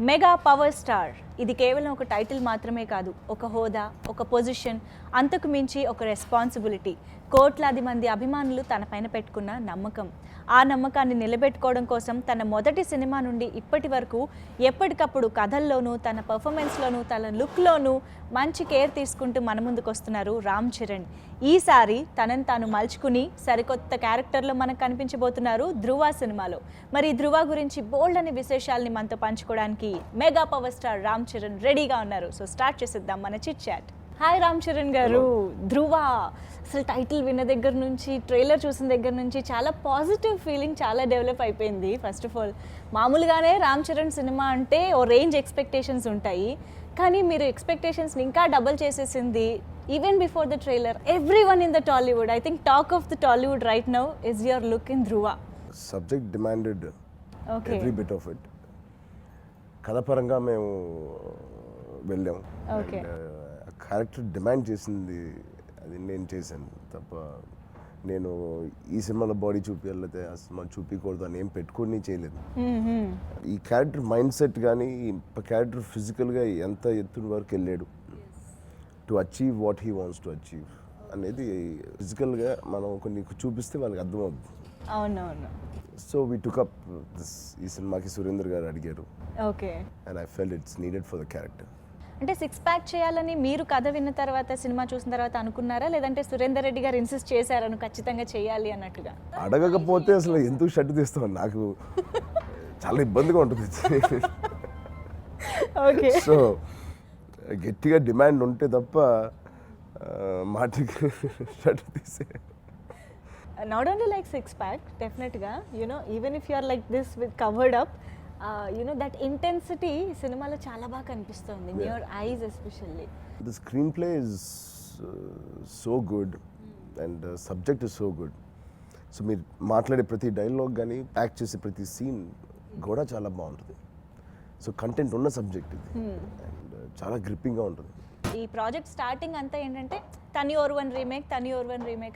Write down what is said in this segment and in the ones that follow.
Mega power star ఇది కేవలం ఒక టైటిల్ మాత్రమే కాదు, ఒక హోదా, ఒక పొజిషన్, అంతకు మించి ఒక రెస్పాన్సిబిలిటీ. కోట్లాది మంది అభిమానులు తన పైన పెట్టుకున్న నమ్మకం. ఆ నమ్మకాన్ని నిలబెట్టుకోవడం కోసం తన మొదటి సినిమా నుండి ఇప్పటి వరకు ఎప్పటికప్పుడు కథల్లోనూ, తన పర్ఫార్మెన్స్లోనూ, తన లుక్లోనూ మంచి కేర్ తీసుకుంటూ మన ముందుకు వస్తున్నారు రామ్ చరణ్. ఈసారి తనని తాను మలుచుకుని సరికొత్త క్యారెక్టర్లో మనకు కనిపించబోతున్నారు ధృవ సినిమాలో. మరి ధృవ గురించి బోల్డ్ అనే విశేషాలని మనతో పంచుకోవడానికి mega power star Ram Charan రెడీగా ఉన్నారు. సో స్టార్ట్ చేసేద్దాం మన chit chat. Hi Ram Charan garu. Dhruva అసలు టైటిల్ విన్న దగ్గర నుంచి, ట్రైలర్ చూసిన దగ్గర నుంచి చాలా పాజిటివ్ ఫీలింగ్ చాలా డెవలప్ అయిపోయింది. ఫస్ట్ ఆఫ్ ఆల్ మామూలుగానే రామ్ చరణ్ సినిమా అంటే ఓ రేంజ్ ఎక్స్పెక్టేషన్స్ ఉంటాయి, కానీ మీరు ఎక్స్పెక్టేషన్స్ని ఇంకా డబుల్ చేసేసింది. Even before the trailer everyone in the Tollywood, I think talk of the Tollywood right now is your look in Dhruva. Subject demanded every bit of it. కథపరంగా మేము వెళ్ళాం. క్యారెక్టర్ డిమాండ్ చేసింది, అది నేను చేశాను తప్ప నేను ఈ సినిమాలో బాడీ చూపించాలి లేకపోతే ఆ సినిమా చూపించకూడదు అని ఏం పెట్టుకొని చేయలేదు. ఈ క్యారెక్టర్ మైండ్ సెట్ కానీ క్యారెక్టర్ ఫిజికల్గా ఎంత ఎత్తున వరకు వెళ్ళాడు to achieve what he wants to achieve అనేది ఫిజికల్గా మనం కొన్ని చూపిస్తే వాళ్ళకి అర్థమవుతుంది. అవునవును. So we took up this. ఈ సినిమాకి సురేందర్ గారు అడిగారు. Okay. And I felt it's needed for the character. అంటే సిక్స్ ప్యాక్ చేయాలని మీరు కథ విన్న తర్వాత, సినిమా చూసిన తర్వాత అనుకున్నారా, లేదంటే సురేందర్ రెడ్డి గారు ఇన్సిస్ట్ చేశారను ఖచ్చితంగా చేయాలి అన్నట్టుగా? అడగకపోతే అసలు ఎందుకు షర్ట్ తీస్తాం, నాకు చాలా ఇబ్బందిగా ఉంటుంది. ఓకే. సో గట్టిగా డిమాండ్ ఉంటే తప్ప మాటకి షర్ట్ తీసే. Not only like six pack, definitely, you know, even if you are like this with covered up, you know, that intensity సినిమాలో చాలా బాగా కనిపిస్తుంది, in your eyes especially. The screenplay is so good and subject is so good. So మీరు మాట్లాడే ప్రతి dialogue కానీ act చేసే ప్రతి సీన్ కూడా చాలా బాగుంటుంది. సో కంటెంట్ ఉన్న సబ్జెక్ట్ ఇది అండ్ చాలా గ్రిప్పింగ్గా ఉంటుంది. ఈ ప్రాజెక్ట్ స్టార్టింగ్ అంతా ఏంటంటే తని ఓర్వన్ రీమేక్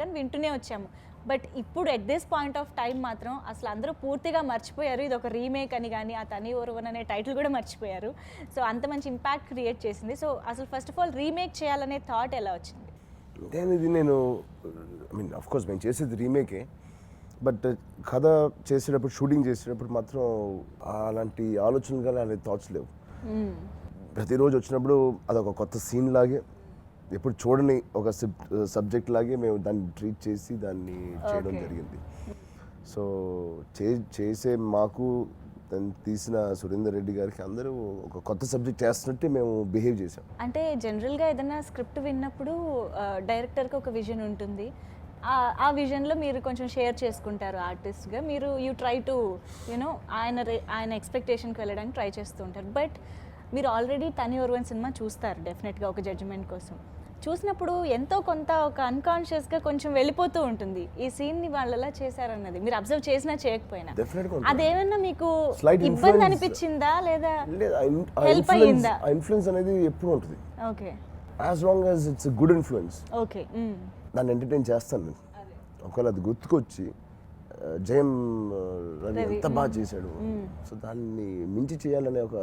అని వింటూనే వచ్చాము. బట్ ఇప్పుడు at this point of time మాత్రం అసలు అందరూ పూర్తిగా మర్చిపోయారు ఇది ఒక రీమేక్ అని, కానీ ఆ తని ఓర్వన్ అనే టైటిల్ కూడా మర్చిపోయారు. సో అంత మంచి ఇంపాక్ట్ క్రియేట్ చేసింది. సో అసలు ఫస్ట్ ఆఫ్ ఆల్ రీమేక్ చేయాలనే థాట్ ఎలా వచ్చింది? నేను ఐ మీన్ ఆఫ్ కోర్స్ మేము చేసేది రీమేకే, బట్ కథ చేసేటప్పుడు, షూటింగ్ చేసేటప్పుడు మాత్రం అలాంటి ఆలోచనలు కానీ అలాంటి థాట్స్ లేవు. ప్రతిరోజు వచ్చినప్పుడు అదొక కొత్త సీన్ లాగే, ఎప్పుడు చూడని ఒక సబ్జెక్ట్ లాగే మేము దాన్ని ట్రీట్ చేసి దాన్ని చేయడం జరిగింది. సో చేసే మాకు దాన్ని తీసిన సురేందర్ రెడ్డి గారికి అందరూ ఒక కొత్త సబ్జెక్ట్ చేస్తున్నట్టే మేము బిహేవ్ చేసాం. అంటే జనరల్గా ఏదైనా స్క్రిప్ట్ విన్నప్పుడు డైరెక్టర్కి ఒక విజన్ ఉంటుంది, ఆ విజన్లో మీరు కొంచెం షేర్ చేసుకుంటారు ఆర్టిస్ట్గా. మీరు యూ ట్రై టు యూనో ఆయన ఎక్స్పెక్టేషన్కి వెళ్ళడానికి ట్రై చేస్తూ ఉంటారు. బట్ మీరు ఆల్రెడీ తని ఓర్వన్ సినిమా చూస్తారు డెఫినెట్గా ఒక జడ్జిమెంట్ కోసం. చూసినప్పుడు ఎంతో కొంత ఒక అన్కాన్షియస్గా కొంచెం వెళ్ళిపోతూ ఉంటుంది ఈ సీన్ని వాళ్ళు ఎలా చేశారన్నది. మీరు అబ్జర్వ్ చేసినా చేయకపోయినా అదేమన్నా మీకు ఇబ్బంది అనిపించిందా లేదా హెల్ప్ అయ్యిందా? ఇన్ఫ్లుయెన్స్ అనేది ఎప్పుడు ఉంటుంది. Okay. As long as it's good influence. Okay. దాన్ని ఎంటర్టైన్ చేస్తాను నేను. ఒకవేళ అది గుర్తుకొచ్చి జయం రవి ఎంత బాగా చేశాడు, సో దాన్ని మించి చేయాలనే ఒక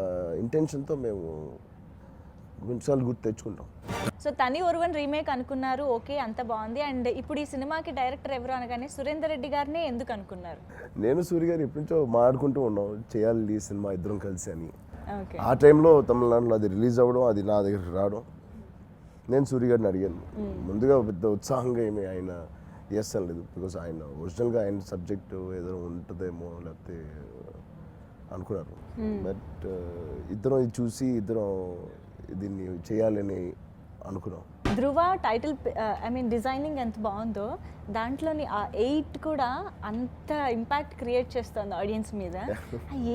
ఇంటెన్షన్తో మేము కొన్నిసార్లు గుర్తు తెచ్చుకుంటాం. సో తని ఓర్వన్ రీమేక్ అనుకున్నారు, ఓకే, అంత బాగుంది. అండ్ ఇప్పుడు ఈ సినిమాకి డైరెక్టర్ ఎవరు అనగానే సురేందర్ రెడ్డి గారినే ఎందుకు అనుకున్నారు? నేను సూర్య గారు ఎప్పటి నుంచో మాట్లాడుకుంటూ ఉన్నాం చేయాలి ఈ సినిమా ఇద్దరం కలిసి అని. ఆ టైంలో తమిళనాడులో అది రిలీజ్ అవ్వడం, అది నా దగ్గరికి రావడం, నేను సూర్య గారిని అడిగాను. ముందుగా పెద్ద ఉత్సాహంగా ఏమి ఆయన ఎస్ అనలేదు, బికాస్ ఆయన ఒరిజినల్గా ఆయన సబ్జెక్టు ఏదో ఉంటుందేమో లేకపోతే అనుకున్నారు. బట్ ఇద్దరం ఇది చూసి ఇద్దరం దీన్ని చేయాలని అనుకున్నాం. ధృవ టైటిల్ ఐ మీన్ డిజైనింగ్ ఎంత బాగుందో, దాంట్లోని ఆ 8 కూడా అంత ఇంపాక్ట్ క్రియేట్ చేస్తుంది ఆడియన్స్ మీద.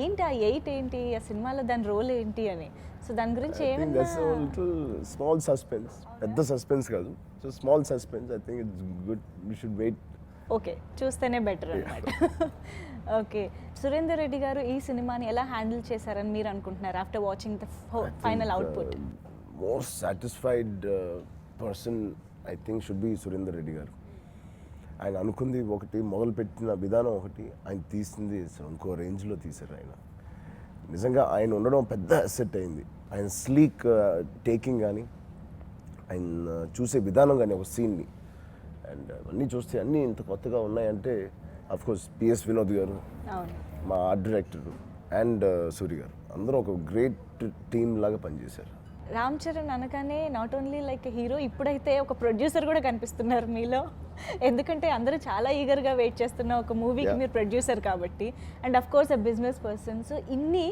ఏంటి ఆ 8 ఏంటి, ఆ సినిమాలో దాని రోల్ ఏంటి అని. సో దాని గురించి ఏమన్నా స్మాల్ సస్పెన్స్, పెద్ద సస్పెన్స్ కాదు, so small suspense. I think it's good, we should wait. Okay, చూస్తేనే బెటర్ అన్నమాట. ఓకే. సురేందర్ రెడ్డి గారు ఈ సినిమాని ఎలా హ్యాండిల్ చేశారని మీరు అనుకుంటున్నారు after watching the final output? Most satisfied person I think should be Surender Reddy garu. ఆయన అనుకుంది ఒకటి, మొదలుపెట్టిన విధానం ఒకటి, ఆయన తీసింది ఇంకో రేంజ్లో తీశారు ఆయన. నిజంగా ఆయన ఉండడం పెద్ద అసెట్ అయింది. ఆయన స్లీక్ టేకింగ్ కానీ, ఆయన చూసే విధానం కానీ ఒక సీన్ని, అండ్ అన్నీ చూస్తే అన్నీ ఇంత కొత్తగా ఉన్నాయంటే అఫ్కోర్స్ పిఎస్ వినోద్ గారు, అవును, మా ఆర్ట్ డైరెక్టర్ అండ్ సూరి గారు అందరూ ఒక గ్రేట్ టీమ్ లాగా పనిచేశారు. రామ్ చరణ్ అనగానే నాట్ ఓన్లీ లైక్ హీరో, ఇప్పుడైతే ఒక ప్రొడ్యూసర్ కూడా కనిపిస్తున్నారు మీలో. ఎందుకంటే అందరూ చాలా ఈగర్గా వెయిట్ చేస్తున్న ఒక మూవీకి మీరు ప్రొడ్యూసర్ కాబట్టి, and of course a business person. So ఇన్ని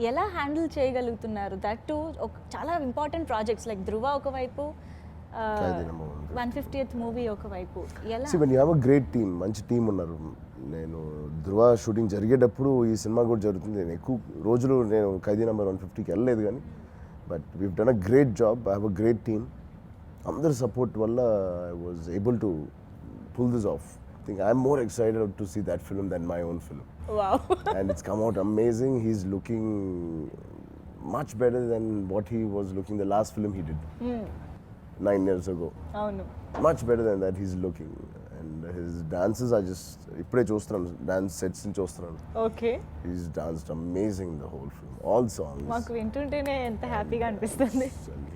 ఎలా హ్యాండిల్ చేయగలుగుతున్నారు? దట్ టు ఒక చాలా ఇంపార్టెంట్ ప్రాజెక్ట్స్ లైక్ ధృవ ఒకవైపు, 150th మూవీ ఒకవైపు. ఎలా? When you have a great team, మంచి టీం ఉన్నారు. నేను ధృవ షూటింగ్ జరిగేటప్పుడు ఈ సినిమా కూడా జరుగుతుంది. నేను ఎక్కువ రోజులు నేను ఖైదీ నెంబర్ 150కి వెళ్ళలేదు కానీ, but we've done a great job. I have a great team. అందరి సపోర్ట్ వల్ల I was able to pull this off. I think I'm more excited to see that film then my own film. Wow. And it's come out amazing. He's looking much better than what he was looking the last film he did 9 years ago. అవును, Much better than that he's looking. And his dances are just, ఇప్పుడే చూస్తున్నాను, dance sets నుంచి చూస్తున్నాను. Okay. He's danced amazing the whole film, all songs. మాకు వింటుంటేనే ఎంత హ్యాపీగా అనిపిస్తుంది.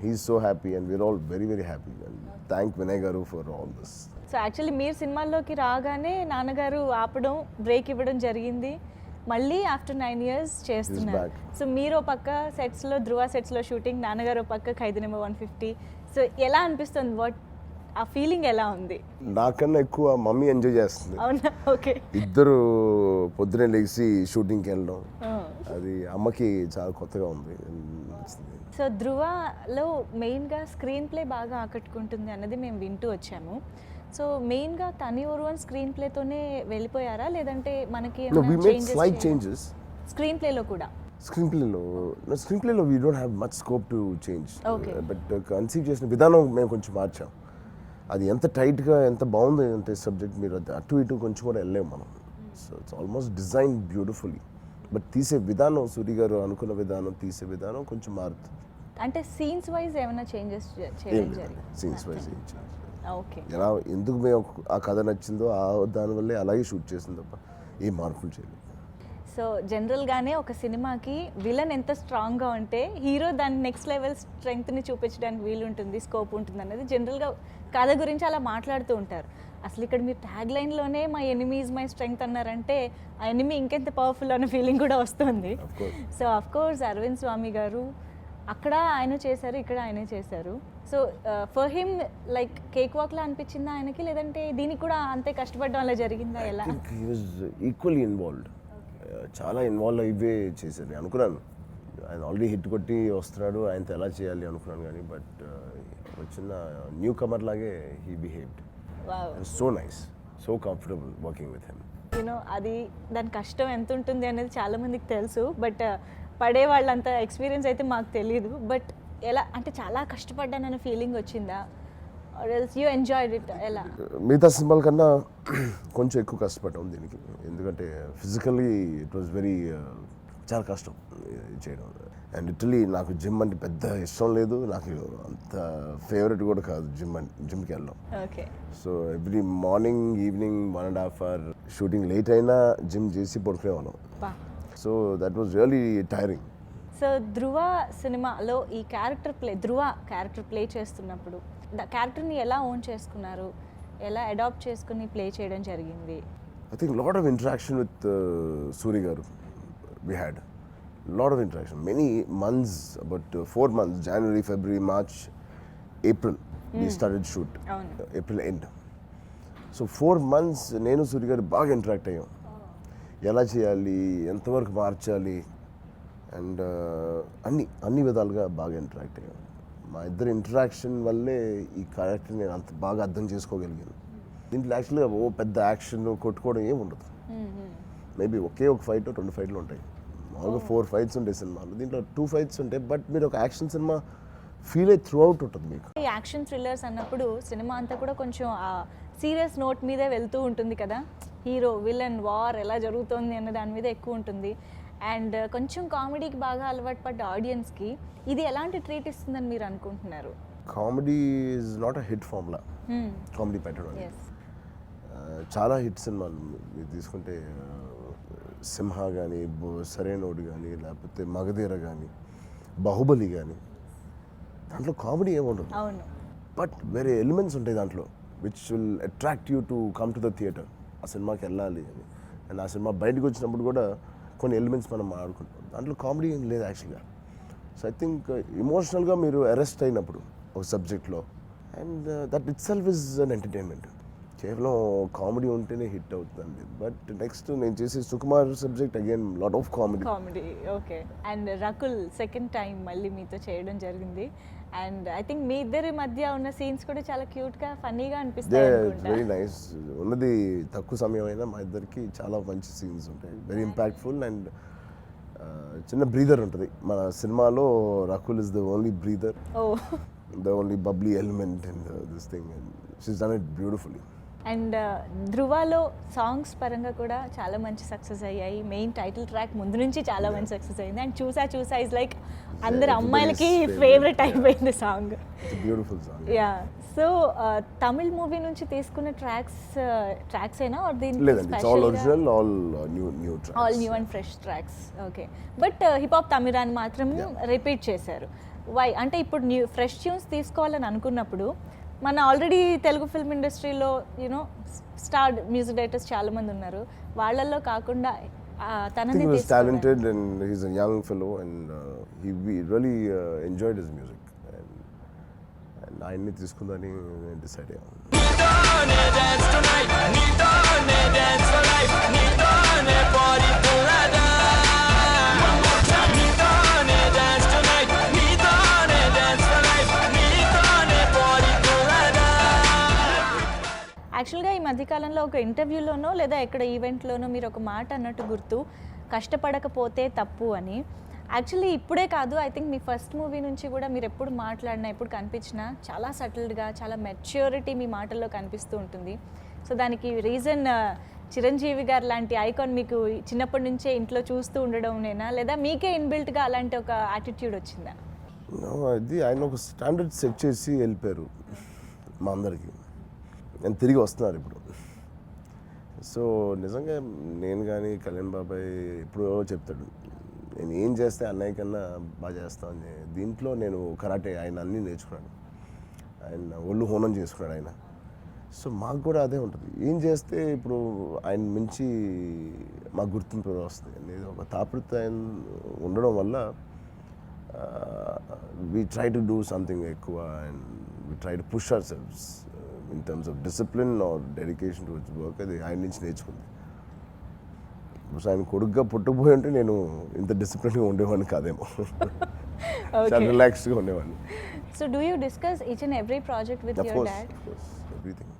He's so happy and we're all very very happy. And thank Vinay Garu for all this. So actually మీరు సినిమాల్లోకి రాగానే నాన్నగారు ఆపడం, బ్రేక్ ఇవ్వడం జరిగింది. మళ్ళీ ఆఫ్టర్ 9 years చేస్తున్నారు. సో మీరు ఒక పక్క సెట్స్లో, ధృవ సెట్స్లో షూటింగ్, నాన్నగారు ఒక పక్క ఖైదీ నెంబర్ 150. సో ఎలా అనిపిస్తుంది? వాట్ ఆ ఫీలింగ్ ఎలా ఉంది? నాకన్నా ఎక్కువ మమ్మీ ఎంజాయ్ చేస్తుంది. అవునా? ఓకే. ఇద్దరు పొద్దునే లేచి షూటింగ్కి వెళ్ళడం, అది అమ్మకి చాలా కొత్తగా ఉంది. సో ధృవలో మెయిన్గా స్క్రీన్ ప్లే బాగా ఆకట్టుకుంటుంది అన్నది మేము వింటూ వచ్చాము. సో మెయిన్గా తని ఓర్వన్ స్క్రీన్ ప్లేతోనే వెళ్ళిపోయారా, లేదంటే మనకి స్లైట్ చేంజెస్ స్క్రీన్ ప్లేలో కూడా? స్క్రీన్ ప్లేలో we don't have much scope to change, but conceive చేసిన విధానం మేము కొంచెం మార్చాం. అది ఎంత టైట్గా ఎంత బాగుంది అంటే సబ్జెక్ట్, మీరు అటు ఇటు కొంచెం కూడా వెళ్ళలేము మనం. So it's almost design beautifully, but తీసే విధానం, సూరి గారు అనుకున్న విధానం, తీసే విధానం కొంచెం మారుతుంది. అంటే సీన్స్ వైజ్ ఏమైనా చేంజెస్ చేయడం జరిగింది? సీన్స్ వైజ్ ఏం చేంజ్. ఓకే. ఎలా ఎందుకు మేము ఆ కథ నచ్చిందో దానివల్లే అలాగే షూట్ చేసింది తప్ప ఏ మార్పులు చేయలేదు. సో జనరల్గానే ఒక సినిమాకి విలన్ ఎంత స్ట్రాంగ్గా ఉంటే హీరో దాని నెక్స్ట్ లెవెల్ స్ట్రెంగ్త్ని చూపించడానికి వీలు ఉంటుంది, స్కోప్ ఉంటుంది అనేది జనరల్గా కథ గురించి అలా మాట్లాడుతూ ఉంటారు. అసలు ఇక్కడ మీరు ట్యాగ్ లైన్లోనే my enemy is my strength అన్నారంటే ఆ ఎనిమీ ఇంకెంత పవర్ఫుల్ అనే ఫీలింగ్ కూడా వస్తుంది. So of course Arvind Swamy గారు అక్కడ ఆయన చేశారు, ఇక్కడ ఆయన చేశారు. So for him like cake వాక్లా అనిపించిందా ఆయనకి, లేదంటే దీనికి కూడా అంతే కష్టపడడం అలా జరిగిందా? ఎలా? He was equally involved. చాలా ఇన్వాల్వ్ అయిపోయి చేశారు. నేను అనుకున్నాను ఆయన ఆల్రెడీ హిట్ కొట్టి వస్తున్నాడు, ఆయనతో ఎలా చేయాలి అనుకున్నాను కానీ, బట్ చిన్న న్యూ కమర్ లాగే he behaved. So nice, so comfortable working with him. You know అది దాని కష్టం ఎంత ఉంటుంది అనేది చాలామందికి తెలుసు, బట్ పడే వాళ్ళంత ఎక్స్పీరియన్స్ అయితే మాకు తెలియదు. బట్ ఎలా అంటే చాలా కష్టపడ్డానన్న ఫీలింగ్ వచ్చిందా, or else you enjoyed it? ఎలా? మిగతా సినిమాల కన్నా కొంచెం ఎక్కువ కష్టపడ్డాం దీనికి, ఎందుకంటే ఫిజికల్లీ ఇట్ వాజ్ వెరీ చాలా కష్టం చేయడం. అండ్ లిటరలీ నాకు జిమ్ అంటే పెద్ద ఇష్టం లేదు, నాకు అంత ఫేవరెట్ కూడా కాదు జిమ్కి వెళ్ళడం. Okay. So every morning evening 1.5 hour shooting late అయినా జిమ్ చేసి పడుకునేవాళ్ళం. So that was really tiring. So Dhruva సినిమాలో ఈ ధృవ క్యారెక్టర్ ప్లే చేస్తున్నప్పుడు క్యారెక్టర్ని ఎలా ఓన్ చేసుకున్నారు, ఎలా అడాప్ట్ చేసుకుని ప్లే చేయడం జరిగింది? I think lot of interaction with Suri garu. We had lot of interaction many months, about 4 months, January, February, March, April we started shoot. April end. So 4 months నేను సూరి గారు బాగా ఇంటరాక్ట్ అయ్యాం. ఎలా చేయాలి, ఎంతవరకు మార్చాలి, అండ్ అన్ని విధాలుగా బాగా ఇంటరాక్ట్ అయ్యాం. మా ఇద్దరు ఇంటరాక్షన్ వల్లే ఈ క్యారెక్టర్ నేను అంత బాగా అర్థం చేసుకోగలిగాను. దీంట్లో యాక్చువల్గా పెద్ద యాక్షన్ కొట్టుకోవడం ఏమి ఉండదు. మేబీ ఒకే ఒక ఫైట్ 2 ఫైట్లు ఉంటాయి. మామూలుగా 4 fights ఉంటాయి సినిమాలో, దీంట్లో 2 fights ఉంటాయి. బట్ మీరు ఒక యాక్షన్ సినిమా ఫీల్ అయ్యి త్రూ అవుట్ ఉంటుంది మీకు. ఈ యాక్షన్ థ్రిల్లర్స్ అన్నప్పుడు సినిమా అంతా కూడా కొంచెం సీరియస్ నోట్ మీదే వెళ్తూ ఉంటుంది కదా, హీరో విలన్ వార్ ఎలా జరుగుతుంది అన్న దాని మీద ఎక్కువ ఉంటుంది. అండ్ కొంచెం కామెడీకి బాగా అలవాటు పడ్డ ఆడియన్స్కి ఇది ఎలాంటి ట్రీట్ ఇస్తుందని మీరు అనుకుంటున్నారు? Comedy is not a hit formula. Comedy పెట్టడం చాలా హిట్ సినిమాలు మీరు తీసుకుంటే సింహ కానీ సరైనోడు కానీ లేకపోతే మగధీర కానీ బాహుబలి కానీ దాంట్లో కామెడీ ఏముండదు, అవును. బట్ వేరే ఎలిమెంట్స్ ఉంటాయి దాంట్లో which will attract you to come to the theatre. ఆ సినిమాకి వెళ్ళాలి అని. అండ్ ఆ సినిమా బయటకు వచ్చినప్పుడు కూడా కొన్ని ఎలిమెంట్స్ మనం ఆడుకుంటాం. దాంట్లో కామెడీ ఏం లేదు యాక్చువల్గా. సో ఐ థింక్ ఇమోషనల్గా మీరు అరెస్ట్ అయినప్పుడు ఒక సబ్జెక్ట్లో, and that it self is an entertainment. కేవలం కామెడీ ఉంటేనే హిట్ అవుతుందండి. బట్ నెక్స్ట్ నేను చేసే Sukumar subject again lot of comedy. Okay. And Rakul second time మళ్ళీ మీతో చేయడం జరిగింది. అండ్ ఐ థింక్ మీ ఇద్దరి మధ్య ఉన్న సీన్స్ కూడా చాలా క్యూట్గా ఫన్నీగా అనిపిస్తాయి అనుకుంటా. Very nice. ఉన్నది తక్కువ సమయం అయినా మా ఇద్దరికి చాలా మంచి సీన్స్ ఉంటాయి, వెరీ ఇంపాక్ట్ఫుల్. అండ్ చిన్న బ్రీదర్ ఉంటుంది మన సినిమాలో. Rakul is the only breather, the only bubbly element in this thing, and she's done it beautifully. And ధృవాలో సాంగ్స్ పరంగా కూడా చాలా మంచి సక్సెస్ అయ్యాయి. మెయిన్ టైటిల్ ట్రాక్ ముందు నుంచి చాలా మంచి సక్సెస్ అయింది. అండ్ చూసా ఇస్ లైక్ అందరు అమ్మాయిలకి ఫేవరెట్ అయిపోయింది song. Beautiful song. Yeah. So Tamil movie నుంచి తీసుకున్న ట్రాక్స్ అయినా లేదండి, it's all original, all new tracks, all new and fresh tracks. Okay. But hip hop తమిళాన్ని మాత్రం రిపీట్ చేశారు. వై అంటే ఇప్పుడు న్యూ ఫ్రెష్ ట్యూన్స్ తీసుకోవాలని అనుకున్నప్పుడు మన ఆల్రెడీ తెలుగు ఫిల్మ్ ఇండస్ట్రీలో యూనో స్టార్ మ్యూజిక్ డైరెక్టర్స్ చాలా మంది ఉన్నారు, వాళ్ళల్లో కాకుండా తనని talented and he's a young fellow and we really enjoyed his music and ఆయన్ని తీసుకుందని డిసైడ్ అయ్యాను. యాక్చువల్గా ఈ మధ్యకాలంలో ఒక ఇంటర్వ్యూలోనో లేదా ఎక్కడ ఈవెంట్లోనో మీరు ఒక మాట అన్నట్టు గుర్తు, కష్టపడకపోతే తప్పు అని. యాక్చువల్లీ ఇప్పుడే కాదు, I think me first movie నుంచి కూడా మీరు ఎప్పుడు మాట్లాడినా ఎప్పుడు కనిపించినా చాలా సటిల్డ్గా చాలా మెచ్యూరిటీ మీ మాటల్లో కనిపిస్తూ ఉంటుంది. సో దానికి రీజన్ చిరంజీవి గారు లాంటి ఐకాన్ మీకు చిన్నప్పటి నుంచే ఇంట్లో చూస్తూ ఉండడంనేనా, లేదా మీకే ఇన్బిల్ట్గా అలాంటి ఒక యాటిట్యూడ్ వచ్చిందా? అది ఆయన ఒక స్టాండర్డ్ సెట్ చేసి వెళ్ళిపోయారు మా అందరికీ, నేను తిరిగి వస్తున్నారు ఇప్పుడు. సో నిజంగా నేను కానీ కళ్యాణ్ బాబాయ్ ఎప్పుడో చెప్తాడు, నేను ఏం చేస్తే అన్నయ్య కన్నా బాగా చేస్తాను. దీంట్లో నేను కరాటే ఆయన అన్నీ నేర్చుకున్నాను, ఆయన ఒళ్ళు హోనం చేసుకున్నాడు ఆయన. సో మాకు కూడా అదే ఉంటుంది, ఏం చేస్తే ఇప్పుడు ఆయన మించి మాకు గుర్తింపు వస్తుంది అనేది ఒక తాపత్రయం ఉండడం వల్ల we try to do something ఎక్కువ and we try to push ourselves in terms of discipline or dedication to its work. అది ఆయన నుంచి నేర్చుకుంది. ఆయన కొడుకుగా పుట్టకపోయి ఉంటే నేను ఇంత డిసిప్లిన్గా ఉండేవాడిని కాదేమో, చాలా రిలాక్స్డ్గా ఉండేవాడిని. So do you discuss each and every project with your dad? Everything.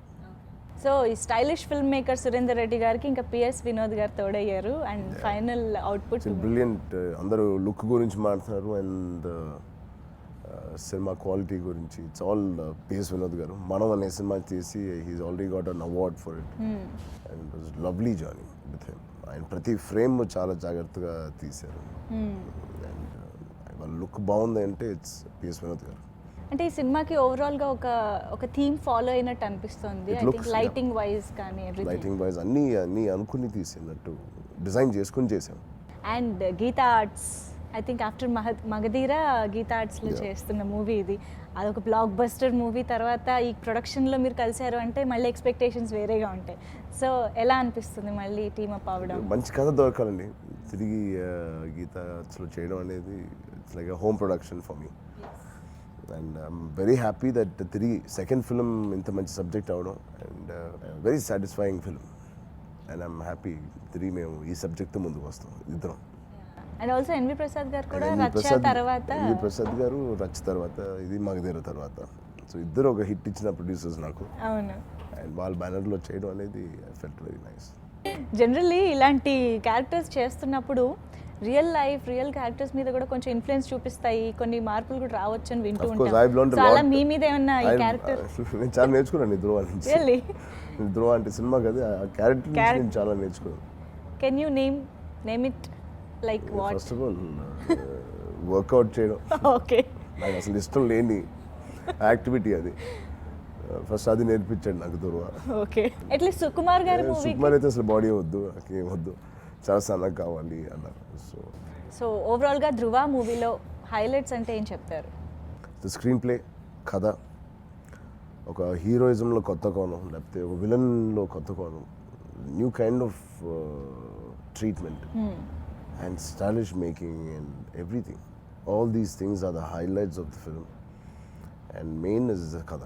So ఈ stylish film maker Surender Reddy గారికి ఇంకా పిఎస్ వినోద్ గారు తోడయ్యారు అండ్ ఫైనల్ అవుట్పుట్ బ్రిలియంట్. అందరూ లుక్ గురించి మాట్లాడుతున్నారు అండ్ సినిమా క్వాలిటీ గురించి. It's all P S Vinod garu. మనం అనే సినిమా చేసి he's already got an award for it and it was lovely journey with him. ఆయన ప్రతి ఫ్రేమ్ చాలా జాగ్రత్తగా తీశారు అండ్ వాళ్ళ లుక్ బాగుంది అంటే ఇట్స్ పిఎస్ వినోద్ గారు. అంటే ఈ సినిమాకి ఓవరాల్గా ఒక థీమ్ ఫాలో అయినట్టు అనిపిస్తుంది. ఐ థింక్ లైటింగ్ వైజ్ కానీ లైటింగ్ వైజ్ అన్నీ అనుకుని తీసినట్టు డిజైన్ చేసుకుని చేసాం. And Geetha Arts, I think after Magadheera Geetha ఆర్ట్స్లో చేస్తున్న మూవీ ఇది. అదొక బ్లాక్ బస్టర్ మూవీ. తర్వాత ఈ ప్రొడక్షన్లో మీరు కలిశారు అంటే మళ్ళీ ఎక్స్పెక్టేషన్స్ వేరేగా ఉంటాయి. సో ఎలా అనిపిస్తుంది మళ్ళీ టీమ్ అప్ అవ్వడం? మంచి కథ దొరకాలండి, తిరిగి గీతా ఆర్ట్స్లో చేయడం అనేది it's like a home production for me. And I'm very happy that తిరిగి సెకండ్ ఫిల్మ్ ఇంత మంచి సబ్జెక్ట్ అవడం and very satisfying film and I'm happy తిరిగి మేము ఈ సబ్జెక్ట్తో ముందుకు వస్తాం ఇద్దరం. అండ్ ఆల్సో ఎన్వి ప్రసాద్ గారు కూడా రచ్చ తర్వాత, ఎన్వి ప్రసాద్ గారు రచ్చ తర్వాత, ఇది మగధీర తర్వాత. సో ఇద్దరు ఒక హిట్ ఇచ్చిన ప్రొడ్యూసర్స్ నాకు. అవును. అండ్ వాళ్ళ బ్యానర్లో చేయడం అనేది I felt very nice. Generally ఇలాంటి క్యారెక్టర్స్ చేస్తున్నప్పుడు రియల్ క్యారెక్టర్స్ మీద కూడా కొంచెం ఇన్ఫ్లుయెన్స్ చూపిస్తాయి, కొన్ని మార్పులు కూడా రావచ్చు అని వింటూ ఉంటాం. చాలా మీ మీద ఏమన్నా ఈ క్యారెక్టర్? నేను చాలా నేర్చుకున్నాను ధ్రువ నుంచి. ధ్రువ అంటే సినిమా కదా, ఆ క్యారెక్టర్ నుంచి నేను చాలా నేర్చుకున్నాను. Can you name it like what? First of all workout చేయడం. ఓకే. నాకు అసలు ఇష్టం లేని యాక్టివిటీ అది. ఫస్ట్ అది నేర్పించాడు నాకు ధ్రువ. ఓకే. అట్లీస్ట్ సుకుమార్ గారి మూవీ. సుకుమార్ అయితే అసలు బాడీ వద్దు, నాకేం వద్దు, చాలా సన్నగా కావాలి అన్నారు. సో సో ఓవరాల్గా ధృవ మూవీలో హైలైట్స్ అంటే ఏం చెప్తారు? ద స్క్రీన్ ప్లే, కథ, ఒక హీరోయిజంలో కొత్త కోణం, లేకపోతే ఒక విలన్లో కొత్త కోణం, new kind of treatment and stylish making and everything. All these things are the highlights of the film and main is the కథ.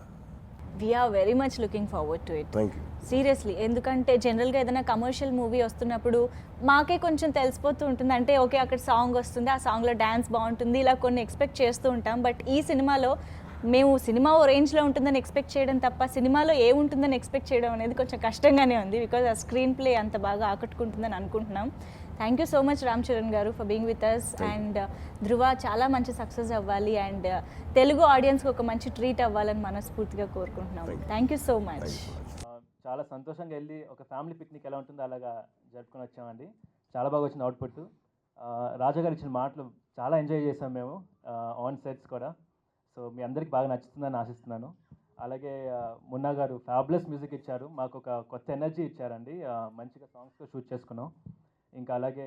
We're very much looking forward to it. Thank you. Seriously, ఎందుకంటే జనరల్గా ఏదైనా commercial movie వస్తున్నప్పుడు మాకే కొంచెం తెలిసిపోతూ ఉంటుంది. అంటే okay, అక్కడ సాంగ్ వస్తుంది, ఆ సాంగ్లో డ్యాన్స్ బాగుంటుంది, ఇలా కొన్ని ఎక్స్పెక్ట్ చేస్తూ ఉంటాం. బట్ ఈ సినిమాలో మేము సినిమా ఓ రేంజ్లో ఉంటుందని ఎక్స్పెక్ట్ చేయడం తప్ప సినిమాలో ఏముంటుందని ఎక్స్పెక్ట్ చేయడం అనేది కొంచెం కష్టంగానే ఉంది. బికాజ్ ఆ స్క్రీన్ ప్లే అంత బాగా ఆకట్టుకుంటుందని అనుకుంటున్నాం. Thank you so much Ram Charan garu for being with us. And Dhruva చాలా మంచి సక్సెస్ అవ్వాలి అండ్ తెలుగు ఆడియన్స్కి ఒక మంచి ట్రీట్ అవ్వాలని మనస్ఫూర్తిగా కోరుకుంటున్నాం. Thank you so much. చాలా సంతోషంగా వెళ్ళి ఒక ఫ్యామిలీ పిక్నిక్ ఎలా ఉంటుందో అలాగా జరుపుకొని వచ్చామండి. చాలా బాగా వచ్చిన అవుట్పుట్. రాజా గారు ఇచ్చిన మాటలు చాలా ఎంజాయ్ చేసాం మేము ఆన్ సెట్స్ కూడా. సో మీ అందరికి బాగా నచ్చుతుందని ఆశిస్తున్నాను. అలాగే మున్నా గారు ఫ్యాబులస్ మ్యూజిక్ ఇచ్చారు, మాకు ఒక కొత్త ఎనర్జీ ఇచ్చారండి. మంచిగా సాంగ్స్తో షూట్ చేసుకున్నాం. ఇంకా అలాగే